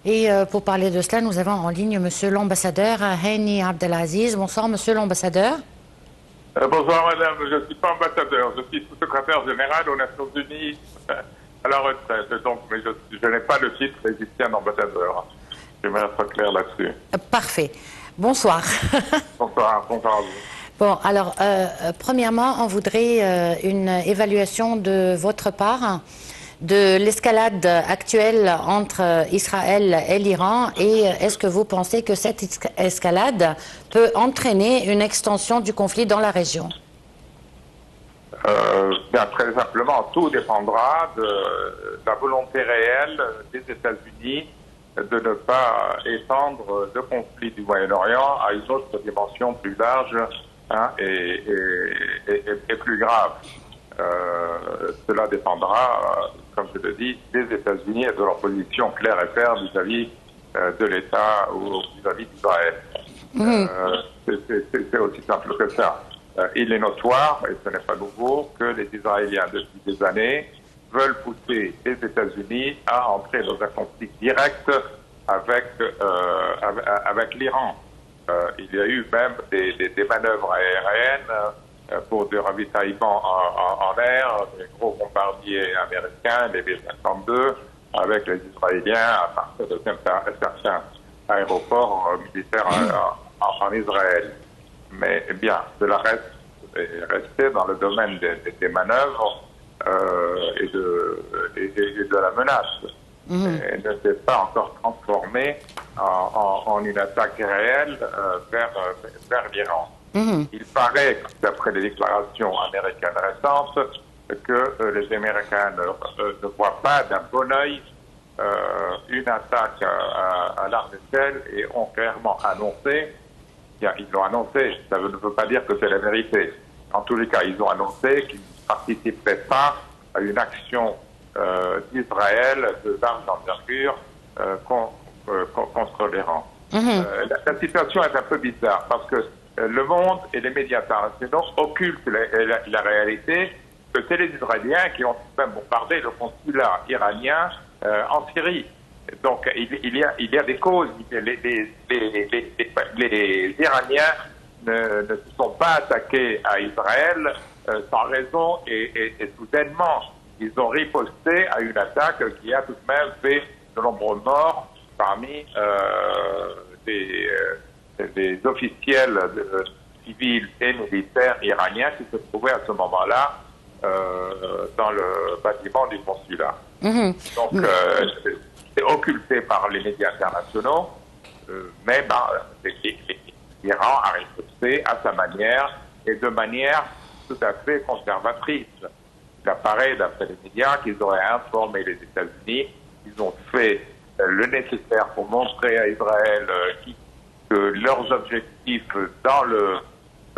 Et pour parler de cela, nous avons en ligne Monsieur l'ambassadeur Hani Abdelaziz. Bonsoir Monsieur l'ambassadeur. Bonsoir madame, je ne suis pas ambassadeur, je suis sous-secrétaire général aux Nations Unies à la retraite, donc, mais je n'ai pas le titre égyptien d'ambassadeur. J'aimerais être clair là-dessus. Parfait. Bonsoir. Bonsoir, bonsoir à vous. Bon, alors, premièrement, on voudrait une évaluation de votre part de l'escalade actuelle entre Israël et l'Iran, et est-ce que vous pensez que cette escalade peut entraîner une extension du conflit dans la région? Bien, très simplement, tout dépendra de la volonté réelle des États-Unis de ne pas étendre le conflit du Moyen-Orient à une autre dimension plus large, hein, et plus grave. Cela dépendra, comme je le dis, des États-Unis et de leur position claire et ferme vis-à-vis de l'État ou vis-à-vis d'Israël. C'est aussi simple que ça. Il est notoire, et ce n'est pas nouveau, que les Israéliens, depuis des années, veulent pousser les États-Unis à entrer dans un conflit direct avec l'Iran. Il y a eu même des manœuvres aériennes pour des ravitaillements en air, des gros bombardiers américains, les B-52, avec les Israéliens à partir de certains aéroports militaires en Israël. Mais bien, cela reste resté dans le domaine des manœuvres et de la menace. Et ne s'est pas encore transformé en une attaque réelle vers l'Iran. Il paraît, d'après les déclarations américaines récentes, que les Américains ne voient pas d'un bon œil une attaque à large échelle et ont clairement annoncé, ils l'ont annoncé, ça ne veut pas dire que c'est la vérité. En tous les cas, ils ont annoncé qu'ils ne participeraient pas à une action d'Israël d'armes d'envergure contre l'Iran. La situation est un peu bizarre parce que le monde et les médias internationaux occultent la réalité que c'est les Israéliens qui ont même bombardé le consulat iranien en Syrie. Donc il y a des causes. Les Iraniens ne se sont pas attaqués à Israël sans raison et soudainement. Ils ont riposté à une attaque qui a tout de même fait de nombreux morts parmi des officiels civils et militaires iraniens qui se trouvaient à ce moment-là dans le bâtiment du consulat. Donc, c'est occulté par les médias internationaux, mais l'Iran a riposté à sa manière et de manière tout à fait conservatrice. Il apparaît, d'après les médias, qu'ils auraient informé les États-Unis, ils ont fait le nécessaire pour montrer à Israël que leurs objectifs dans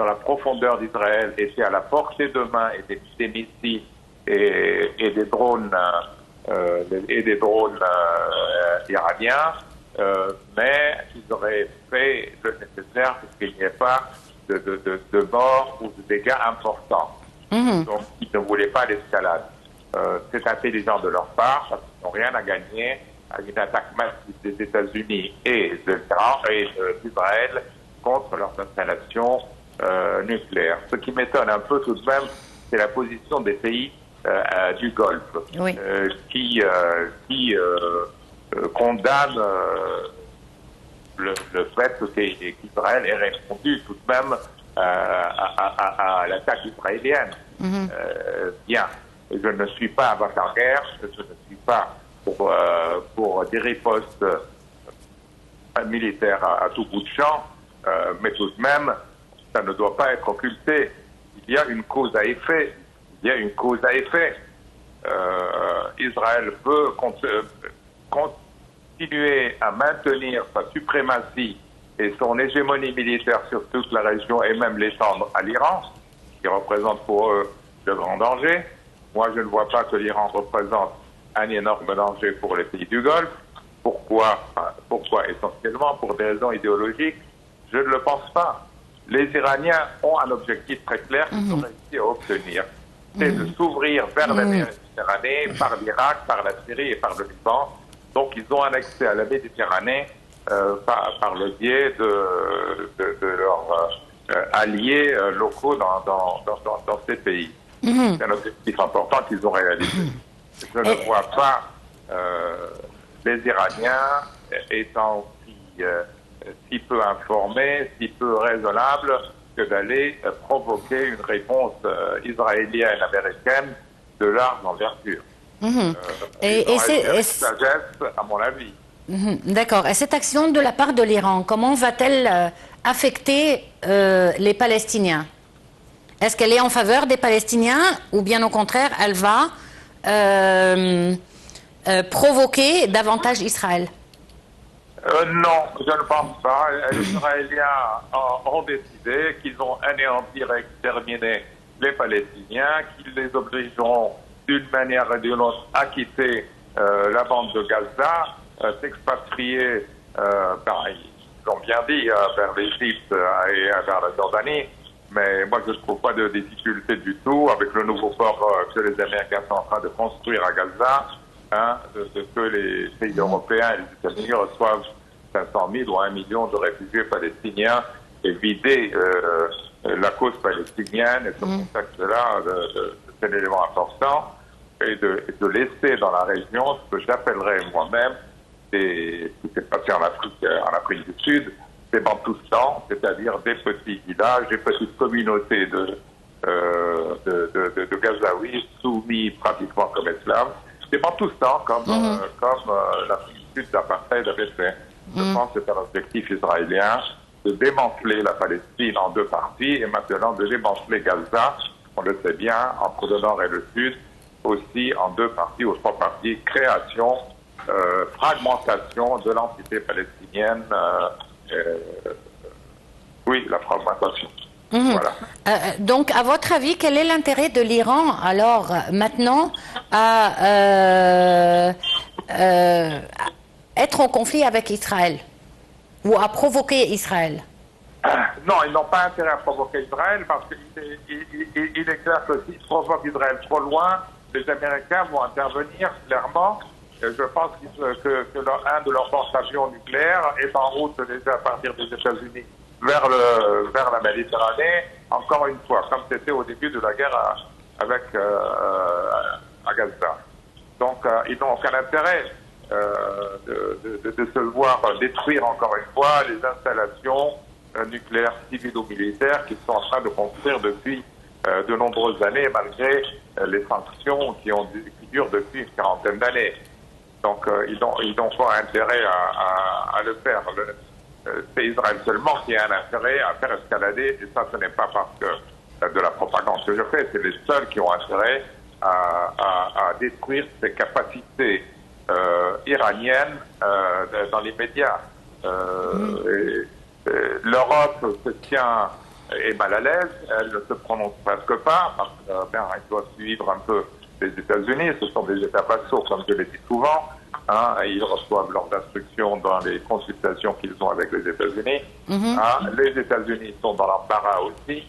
la profondeur d'Israël étaient à la portée de main et des missiles et des drones iraniens, mais ils auraient fait le nécessaire pour qu'il n'y ait pas de morts ou de dégâts importants. Donc, ils ne voulaient pas l'escalade. C'est intelligent de leur part, parce qu'ils n'ont rien à gagner à une attaque massive des États-Unis et de l'Iran et d'Israël contre leurs installations nucléaires. Ce qui m'étonne un peu tout de même, c'est la position des pays du Golfe, Oui. qui condamnent le fait qu'Israël ait répondu tout de même à l'attaque israélienne. Bien, je ne suis pas avant-guerre, je ne suis pas pour des ripostes militaires à tout bout de champ, mais tout de même, ça ne doit pas être occulté. Il y a une cause à effet. Il y a une cause à effet. Israël veut continuer à maintenir sa suprématie et son hégémonie militaire sur toute la région et même l'étendre à l'Iran, qui représente pour eux de grands dangers. Moi, je ne vois pas que l'Iran représente un énorme danger pour les pays du Golfe. Pourquoi essentiellement pour des raisons idéologiques? Je ne le pense pas. Les Iraniens ont un objectif très clair qu'ils ont réussi à obtenir. C'est de s'ouvrir vers la Méditerranée par l'Irak, par la Syrie et par le Liban Donc ils ont un accès à la Méditerranée par le biais de leurs alliés locaux dans ces pays. C'est un objectif important qu'ils ont réalisé. Je ne vois pas les Iraniens étant si peu informés, si peu raisonnables, que d'aller provoquer une réponse israélienne, américaine de large envergure. Et c'est sagesse, à mon avis. d'accord. Et cette action de la part de l'Iran, comment va-t-elle affecter les Palestiniens? Est-ce qu'elle est en faveur des Palestiniens ou bien au contraire, elle va provoquer davantage Israël? Non, je ne pense pas. Les Israéliens ont décidé qu'ils vont anéantir et exterminer les Palestiniens, qu'ils les obligeront d'une manière ou d'une autre à quitter la bande de Gaza, s'expatrier, ils l'ont bien dit, vers l'Égypte et vers la Jordanie. Mais moi, je ne trouve pas de difficulté du tout avec le nouveau port que les Américains sont en train de construire à Gaza, que les pays européens et les États-Unis reçoivent 500 000 ou 1 million de réfugiés palestiniens et vider la cause palestinienne. Et ce contexte-là, c'est un élément important. Et de laisser dans la région ce que j'appellerais moi-même, ce qui s'est passé en Afrique du Sud, des Bantoustans, c'est-à-dire des petits villages, des petites communautés de Gazaouis soumis pratiquement comme esclaves, des Bantoustans comme l'Afrique du Sud d'apartheid avait fait. Je pense que c'est un objectif israélien de démanteler la Palestine en deux parties et maintenant de démanteler Gaza, on le sait bien, entre le nord et le sud, aussi en deux parties ou trois parties, création, fragmentation de l'entité palestinienne. Oui, la fragmentation. Voilà. Donc, à votre avis, quel est l'intérêt de l'Iran, alors, maintenant, à être en conflit avec Israël ou à provoquer Israël? Non, ils n'ont pas intérêt à provoquer Israël parce qu'il est clair que s'ils provoquent Israël trop loin, les Américains vont intervenir clairement. Je pense que un de leurs porte-avions nucléaires est en route déjà à partir des États-Unis vers la Méditerranée, encore une fois, comme c'était au début de la guerre à Gaza. Donc, ils n'ont aucun intérêt de se voir détruire encore une fois les installations nucléaires civiles ou militaires qu'ils sont en train de construire depuis de nombreuses années, malgré les sanctions qui durent depuis une quarantaine d'années. Donc, ils n'ont pas intérêt à le faire. C'est Israël seulement qui a un intérêt à faire escalader, et ça, ce n'est pas parce que de la propagande que je fais, c'est les seuls qui ont intérêt à détruire ces capacités iraniennes dans l'immédiat. L'Europe se tient est mal à l'aise, elle ne se prononce presque pas, parce qu'elle doit suivre un peu les États-Unis, ce sont des États vassaux, comme je l'ai dit souvent, ils reçoivent leurs instructions dans les consultations qu'ils ont avec les États-Unis. Les États-Unis sont dans l'embarras aussi,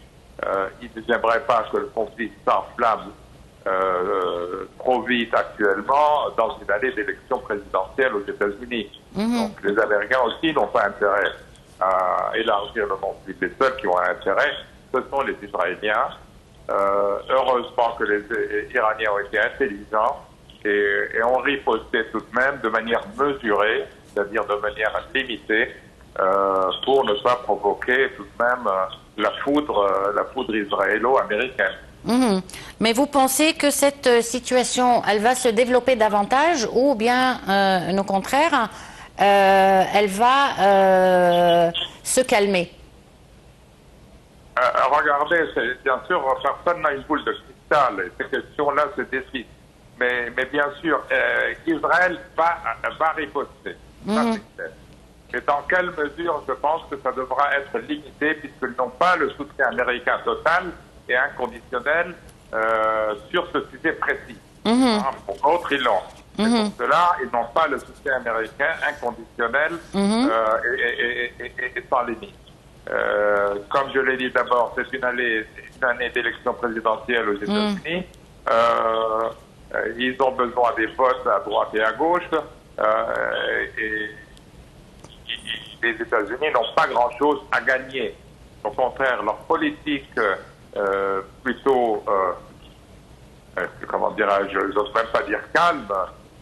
ils n'aimeraient pas que le conflit s'enflamme trop vite actuellement dans une année d'élection présidentielle aux États-Unis. Donc les Américains aussi n'ont pas intérêt à élargir le conflit. Les seuls qui ont un intérêt, ce sont les Israéliens. Heureusement que les Iraniens ont été intelligents et ont riposté tout de même de manière mesurée, c'est-à-dire de manière limitée, pour ne pas provoquer tout de même la foudre israélo-américaine. Mais vous pensez que cette situation, elle va se développer davantage ou bien, au contraire, elle va se calmer? Regardez, bien sûr, personne n'a une boule de cristal. Et ces questions-là se décident. Mais bien sûr, Israël va riposter. Ça, c'est clair. Et dans quelle mesure, je pense que ça devra être limité, puisqu'ils n'ont pas le soutien américain total et inconditionnel sur ce sujet précis. Pour d'autres, ils l'ont. Pour cela, ils n'ont pas le soutien américain inconditionnel et sans limite. Comme je l'ai dit d'abord, c'est une année d'élection présidentielle aux États-Unis. Ils ont besoin des votes à droite et à gauche. et les États-Unis n'ont pas grand-chose à gagner. Au contraire, leur politique plutôt, comment dirais-je, j'ose même pas dire calme,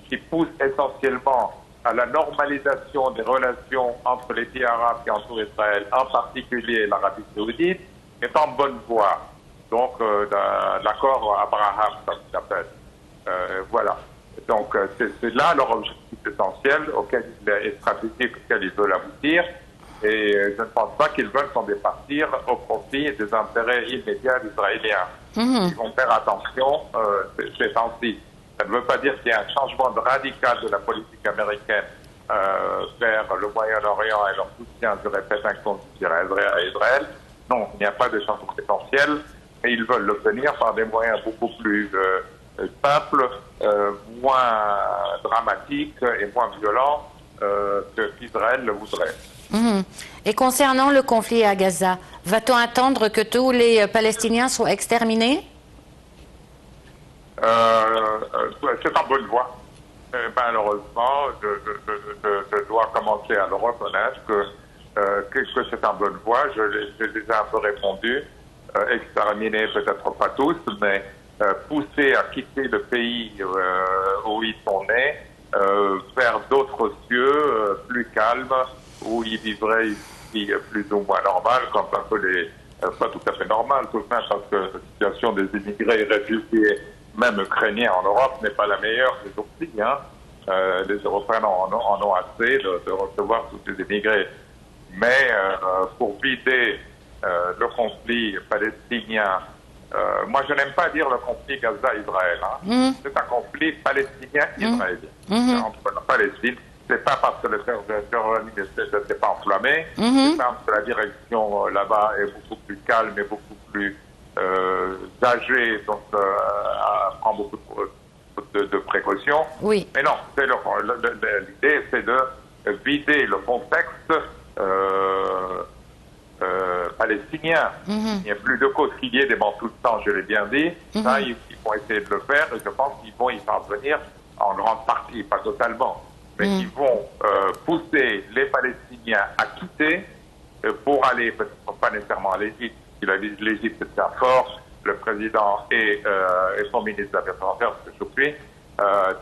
qui pousse essentiellement à la normalisation des relations entre les pays arabes qui entourent Israël, en particulier l'Arabie saoudite, est en bonne voie. Donc, l'accord Abraham, ça s'appelle. Voilà. Donc, c'est là leur objectif essentiel et stratégique auquel ils veulent aboutir. Et je ne pense pas qu'ils veulent s'en départir au profit des intérêts immédiats israéliens. Ils vont faire attention ces temps-ci. Ça ne veut pas dire qu'il y a un changement radical de la politique américaine vers le Moyen-Orient et leur soutien, je répète, inconditionnel à Israël. Non, il n'y a pas de changement essentiel, et ils veulent l'obtenir par des moyens beaucoup plus simples, moins dramatiques et moins violents qu'Israël le voudrait. Et concernant le conflit à Gaza, va-t-on attendre que tous les Palestiniens soient exterminés? C'est en bonne voie. Malheureusement, je dois commencer à le reconnaître que c'est en bonne voie. J'ai déjà un peu répondu. Exterminer peut-être pas tous, mais pousser à quitter le pays où ils sont nés vers d'autres cieux plus calmes, où ils vivraient ici plus ou moins normal, comme un peu pas tout à fait normal, tout de même, parce que la situation des immigrés et réfugiés, même ukrainiens en Europe, n'est pas la meilleure des aussi. Les Européens en ont assez de recevoir tous ces immigrés. Mais pour vider le conflit palestinien, moi je n'aime pas dire le conflit Gaza-Israël. C'est un conflit palestinien-israélien. Entre la Palestine, c'est pas parce que le terrorisme ne s'est pas enflammé, c'est parce que la direction là-bas est beaucoup plus calme et beaucoup plus âgée, donc prend beaucoup de précautions. Oui. Mais non, l'idée c'est de vider le contexte palestinien. Il n'y a plus de cause qu'il y ait des morts tout le temps, je l'ai bien dit. Ça, ils vont essayer de le faire, et je pense qu'ils vont y parvenir en grande partie, pas totalement. Mais ils vont pousser les Palestiniens à quitter pour aller, peut-être pas nécessairement à l'Égypte. L'Égypte c'est un fort. Le président et son ministre des Affaires étrangères, ce que je suis,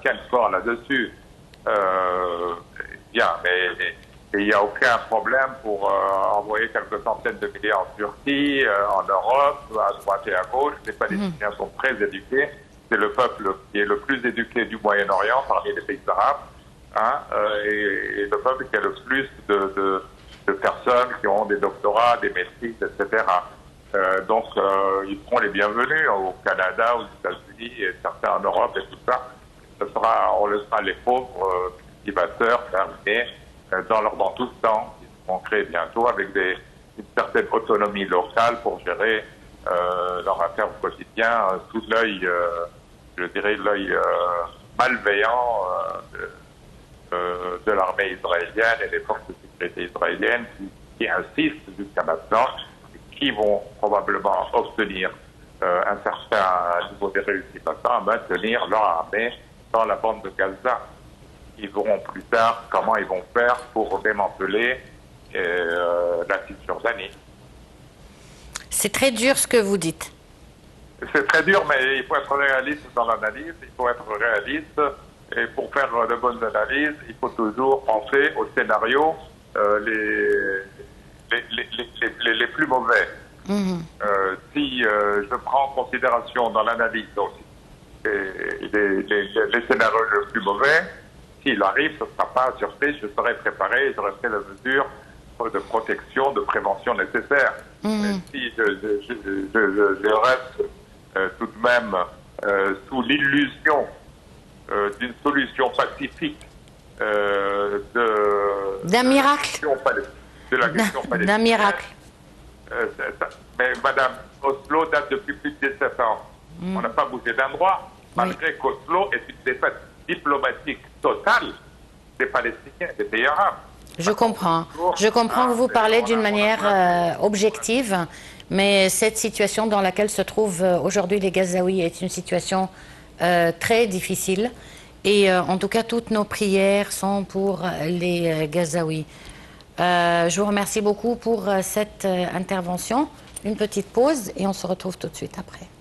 tiennent fort là-dessus. Bien, mais il n'y a aucun problème pour envoyer quelques centaines de milliers en Turquie, en Europe, à droite et à gauche. Les Palestiniens sont très éduqués. C'est le peuple qui est le plus éduqué du Moyen-Orient parmi les pays arabes. Et le peuple qui a le plus de personnes qui ont des doctorats, des maîtrises, etc. Donc, ils seront les bienvenus au Canada, aux États-Unis, et certains en Europe et tout ça. On laissera les pauvres cultivateurs fermés dans leur bantoustan. Ils seront créés bientôt avec une certaine autonomie locale pour gérer leurs affaires au quotidien sous l'œil, je dirais, l'œil malveillant de l'armée israélienne et des forces de sécurité israéliennes qui insistent jusqu'à maintenant, qui vont probablement obtenir un certain niveau de réussite à maintenir leur armée dans la bande de Gaza. Ils verront plus tard comment ils vont faire pour démanteler la Cisjordanie. C'est très dur ce que vous dites. C'est très dur, mais il faut être réaliste dans l'analyse, il faut être réaliste. Et pour faire de bonnes analyses, il faut toujours penser aux scénarios les plus mauvais. Si je prends en considération dans l'analyse aussi les scénarios les plus mauvais, s'il arrive, ce ne sera pas surprise, je serai préparé, j'aurai fait les mesures de protection, de prévention nécessaires. Si je reste tout de même sous l'illusion d'une solution pacifique d'un miracle. De la question palestinienne. D'un miracle. Mais Madame, Oslo date depuis plus de 17 ans. On n'a pas bougé d'un droit, malgré qu'Oslo est une défaite diplomatique totale des Palestiniens, des pays arabes. Je comprends. Je comprends que vous parlez d'une manière objective, mais cette situation dans laquelle se trouvent aujourd'hui les Gazaouis est une situation très difficile. Et en tout cas, toutes nos prières sont pour les Gazaouis. Je vous remercie beaucoup pour cette intervention. Une petite pause et on se retrouve tout de suite après.